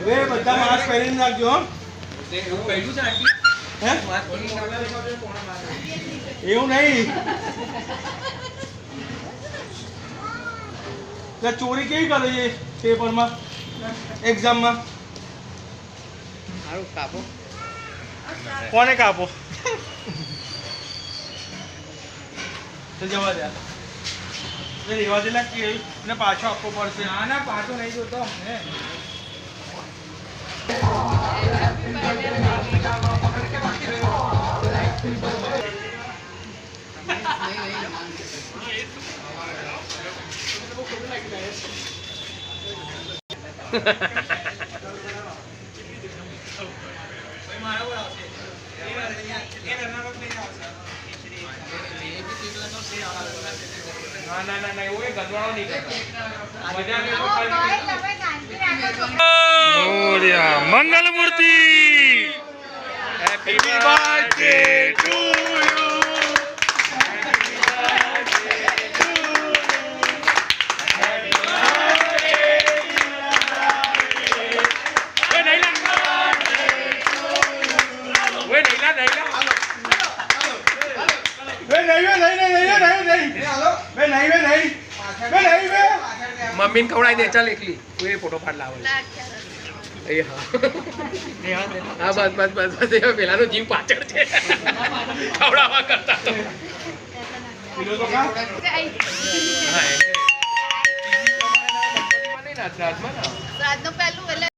way બધા mask પહેરીને રાખજો હો એવું કહ્યું છે આંટી હે એવું નહીં એટલે ચોરી કેવી કરે છે પેપરમાં એક્ઝામમાં સારું કાપો કોને કાપો તો જવા દે રેવા દે ને પાછો આપવો પડશે ના ના પાછો નહીં જોતો હે ના એવું એ ગંદવાળો નહીં કરતા મંગલ મૂર્તિ happy birthday to you mummy ને ખવડાવી દે ચાલ એકલી તું એ ફોટો પાડ લાવે હા બસ પેલાનો જીવ પાછળ છે ખવડાવવા કરતા શ્રાદ્ધનું પહેલું એટલે